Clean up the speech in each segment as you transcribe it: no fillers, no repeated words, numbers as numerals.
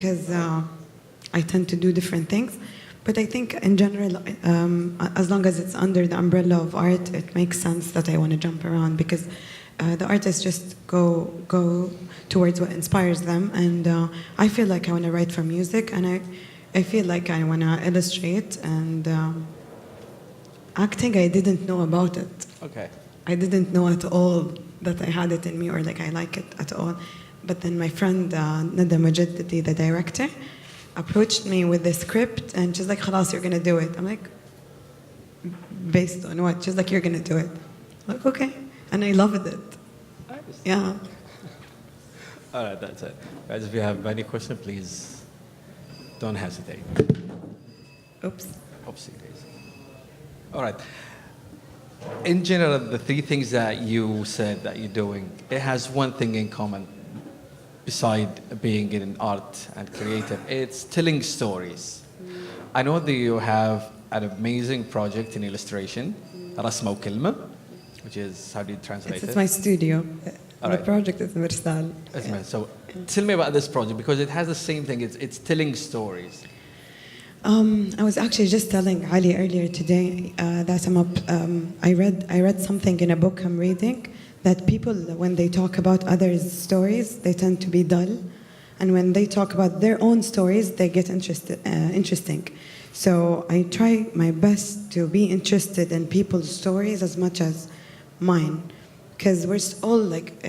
because I tend to do different things. But I think in general, as long as it's under the umbrella of art, it makes sense that I want to jump around because the artists just go towards what inspires them, and I feel like I want to write for music, and I feel like I want to illustrate, and acting I didn't know about it. Okay. I didn't know at all that I had it in me or like I like it at all. But then my friend Nada Majaddadi, the director, approached me with the script and she's like, "Khalas, you're gonna do it." I'm like, "Based on what?" She's like, "You're gonna do it." I'm like, "Okay," and I loved it. Nice. Yeah. All right, that's it. Guys, if you have any question, please don't hesitate. Oops. Oopsie daisy. All right. In general, the three things that you said that you're doing, it has one thing in common beside being in art and creative. It's telling stories. I know that you have an amazing project in illustration, رسمة وكلمة, which is, how do you translate It's it? my studio. All The right. project is Mirsal. Ismail, so tell me about this project because it has the same thing. It's telling stories. I was actually just telling Ali earlier today that I read something in a book I'm reading that people, when they talk about others' stories, they tend to be dull, and when they talk about their own stories, they get interesting. So I try my best to be interested in people's stories as much as mine. Because we're all like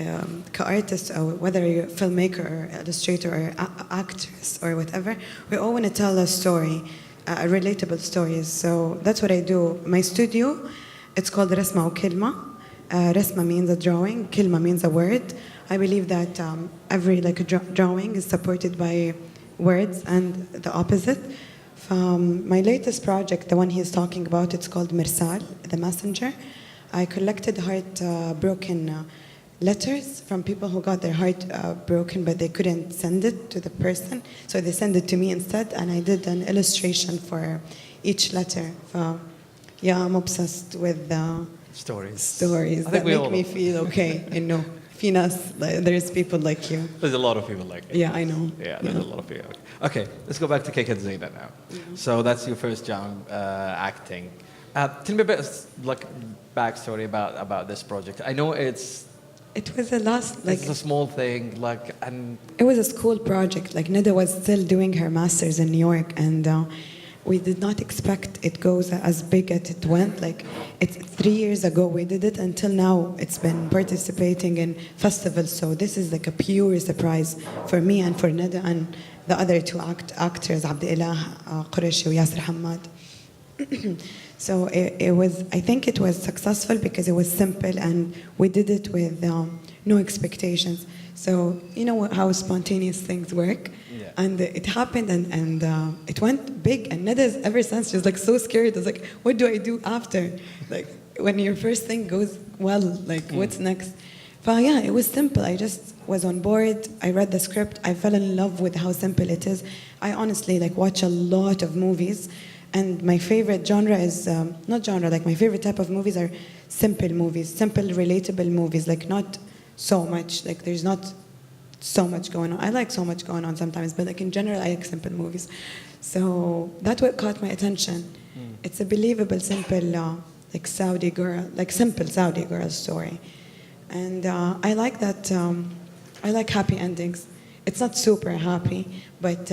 artists, or whether you're a filmmaker or illustrator or actress or whatever, we all want to tell a story, relatable stories. So that's what I do. My studio, it's called Resma wa Kilma. Resma means a drawing, Kilma means a word. I believe that every drawing is supported by words and the opposite. My latest project, the one he's talking about, it's called Mirsal, the messenger. I collected heart-broken letters from people who got their heart broken, but they couldn't send it to the person, so they sent it to me instead, and I did an illustration for each letter. Yeah, I'm obsessed with Stories. stories I that think we make all me are. feel okay. You know, Finas, there's people like you. There's a lot of people like it. Yeah, I know. Yeah, there's a lot of people. Okay, let's go back to Keket Zaina now. So that's your first job acting. Tell me a bit like backstory about this project. I know It was it's a small thing, like, and it was a school project. Like Nida was still doing her master's in New York, and we did not expect it goes as big as it went. Like it's 3 years ago we did it. Until now, it's been participating in festivals. So this is like a pure surprise for me and for Nida and the other two actors, Abdullah Qureshi and Yasser Hamad. So it was, I think it was successful because it was simple and we did it with no expectations. So you know how spontaneous things work? Yeah. And it happened and it went big. And Nada's ever since, she's like so scared. I was like, what do I do after? Like when your first thing goes well, like what's next? But yeah, it was simple. I just was on board. I read the script. I fell in love with how simple it is. I honestly like watch a lot of movies. And my favorite genre is, not genre, like my favorite type of movies are simple movies, simple, relatable movies, like not so much, like there's not so much going on. I like so much going on sometimes, but like in general, I like simple movies. So that's what caught my attention. It's a believable, simple, like Saudi girl, like simple Saudi girl story. And I like that, I like happy endings. It's not super happy, but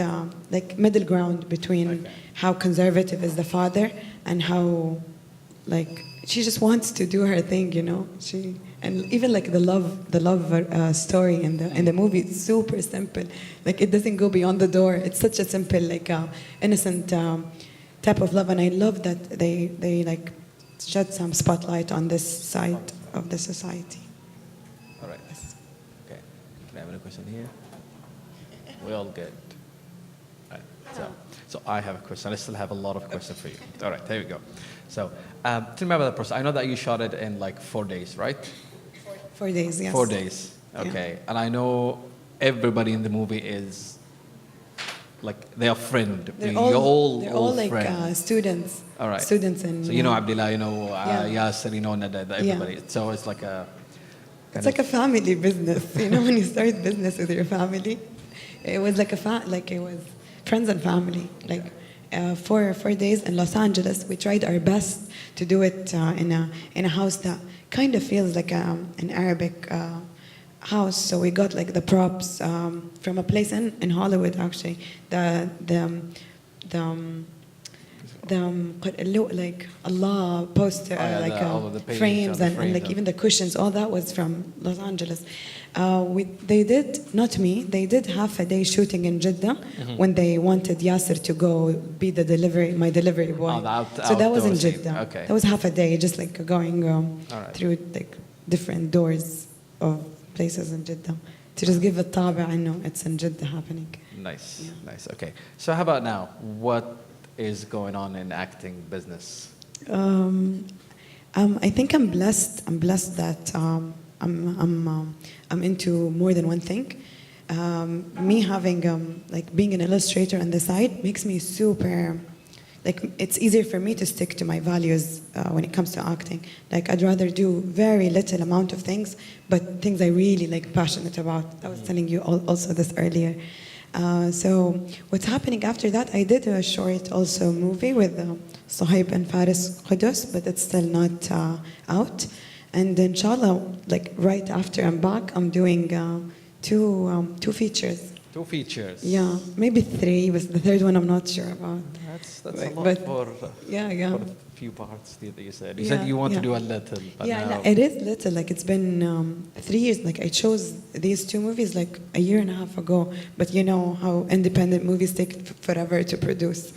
like middle ground between how conservative is the father and how like she just wants to do her thing, you know. And even like the love story in the movie, it's super simple. Like it doesn't go beyond the door. It's such a simple like innocent type of love, and I love that they like shed some spotlight on this side of the society. all right. Okay, can I have a question here? We all good. All right. So I have a question. I still have a lot of questions for you. All right, there we go. So tell me about the process. I know that you shot it in like 4 days, right? 4 days, yes. 4 days. Okay. And I know everybody in the movie is like they are friend. They're You're all all like friends. students. All right. Students in. So you know Abdullah, you know Yeah. Yasser, you know Nada, everybody. So it's like a. It's like a family business. You know, when you start business with your family, It was like like it was friends and family. Like 4 days in Los Angeles. We tried our best to do it in a house that kind of feels like an Arabic house. So we got like the props from a place in Hollywood actually. Like Allah poster, yeah, like all of the paintings frames and the and like frames. even the cushions, all that was from Los Angeles. They did, not me, they did half a day shooting in Jeddah when they wanted Yasser to go be my delivery boy. Oh, So that was in outdoor scene. Jeddah. Okay. That was half a day, just like going right. through like different doors of places in Jeddah to just give a tabi, I know it's in Jeddah happening. Nice, nice. Okay. So how about now? What is going on in acting business? I think I'm blessed. I'm blessed that I'm into more than one thing. Me having like being an illustrator on the side makes me super. Like it's easier for me to stick to my values when it comes to acting. Like I'd rather do very little amount of things, but things I really like passionate about. I was telling you also this earlier. So what's happening after that? I did a short also movie with Sohaib and Faris Qudus, but it's still not out. And inshallah, like right after I'm back, I'm doing two features. 2 features. Yeah, maybe 3, but the third one I'm not sure about. That's But- a lot but- for Yeah. for a few parts that you said. You Yeah, said you want to yeah. do a little, but Yeah, now it is little. Like it's been 3 years. Like I chose these 2 movies like a year and a half ago. But you know how independent movies take forever to produce.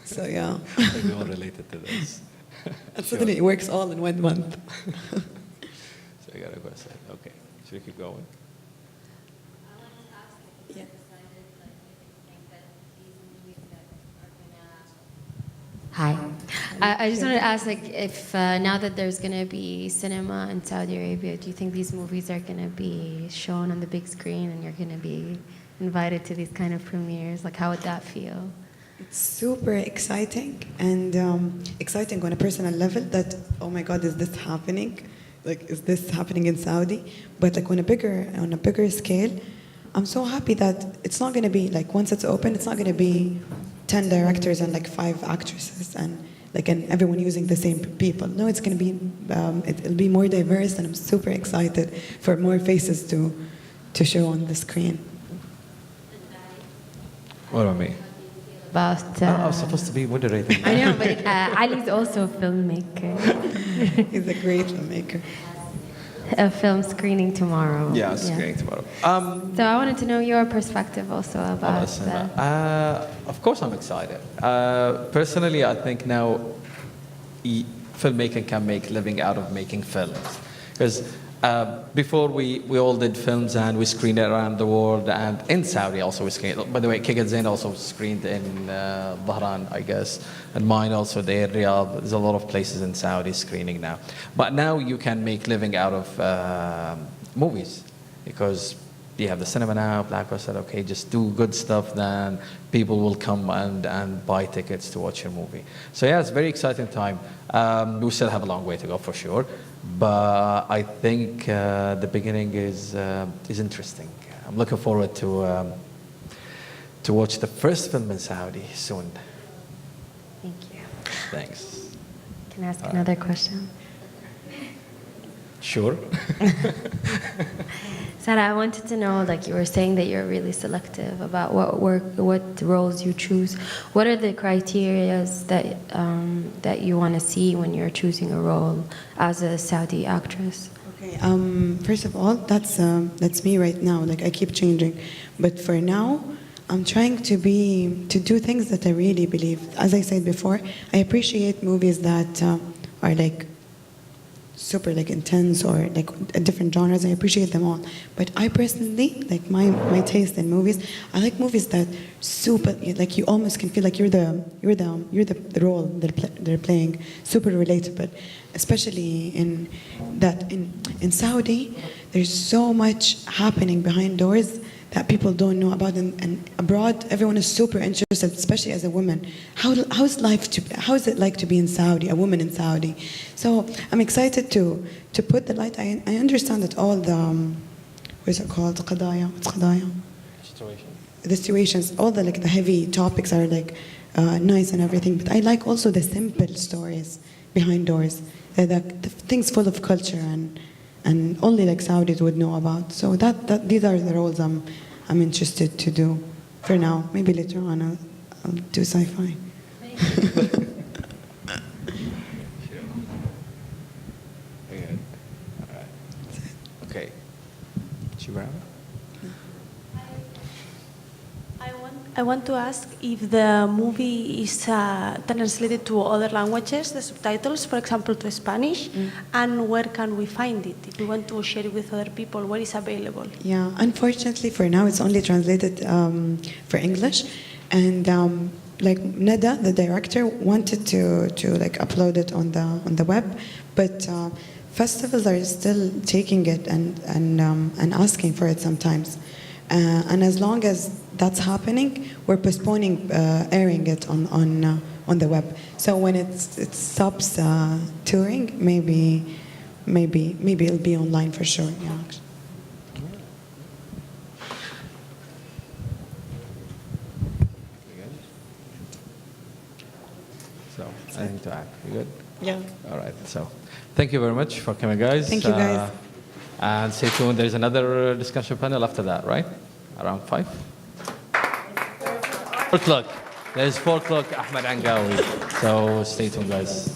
So yeah, I think we all related to this. and Sure. suddenly it works all in 1 month. So I got a question. Okay, should we keep going? Yeah. Hi. I just wanted to ask, like, if now that there's going to be cinema in Saudi Arabia, do you think these movies are going to be shown on the big screen and you're going to be invited to these kind of premieres? Like, how would that feel? It's super exciting and exciting on a personal level that, oh my God, is this happening? Like, is this happening in Saudi? But like on a bigger scale, I'm so happy that it's not going to be like once it's open, it's not going to be 10 directors and like 5 actresses and like and everyone using the same people. No, it's going to be it'll be more diverse, and I'm super excited for more faces to show on the screen. What about me? About. I was supposed to be moderating. I know, but Ali's also a filmmaker. He's a great filmmaker. A film screening tomorrow. Yeah, it's great tomorrow. So I wanted to know your perspective also about that. Of course, I'm excited. Personally, I think now filmmaking can make living out of making films. Because before we all did films and we screened it around the world, and in Saudi also we screened. By the way, Kick and Zain also screened in Bahrain, I guess, and mine also there, Riyadh. There's a lot of places in Saudi screening now. But now you can make living out of movies because you have the cinema now. Blackwell said, okay, just do good stuff, then people will come and buy tickets to watch your movie. So yeah, it's a very exciting time. We still have a long way to go for sure, but I think the beginning is interesting. I'm looking forward to watch the first film in Saudi soon. Thank you. Thanks. Can I ask another question? Sure. Sarah, I wanted to know, like you were saying that you're really selective about what roles you choose. What are the criterias that you want to see when you're choosing a role as a Saudi actress? Okay. First of all, that's me right now. Like I keep changing, but for now, I'm trying to do things that I really believe. As I said before, I appreciate movies that are like super like intense or like different genres. I appreciate them all, but I personally like my taste in movies. I like movies that super like you almost can feel like you're the role they're playing. Super relatable, especially in Saudi. There's so much happening behind doors that people don't know about, and abroad everyone is super interested, especially as a woman. How is it like to be in Saudi, a woman in Saudi? So I'm excited to put the light. I understand that all the what is it called? Qadaya. What's Qadaya? Situation. the situations, all the like the heavy topics are like nice and everything, but I like also the simple stories behind doors, the things full of culture and only like Saudis would know about. So that these are the roles I'm interested to do for now. Maybe later on I'll do sci-fi. Good. All right. Okay. Shibra? I want to ask if the movie is translated to other languages, the subtitles, for example, to Spanish, and where can we find it? If we want to share it with other people, where is available? Yeah, unfortunately for now it's only translated for English, and like Neda, the director, wanted to like upload it on the web, but festivals are still taking it and asking for it sometimes. And as long as that's happening, we're postponing airing it on the web. So when it stops touring, maybe it'll be online for sure. Yeah. So, anything to add? You good? Yeah. All right. So, thank you very much for coming, guys. Thank you, guys. And stay tuned. There's another discussion panel after that, right? Around 5? 4 o'clock. There's 4 o'clock, Ahmed Angawi. So, stay tuned, guys.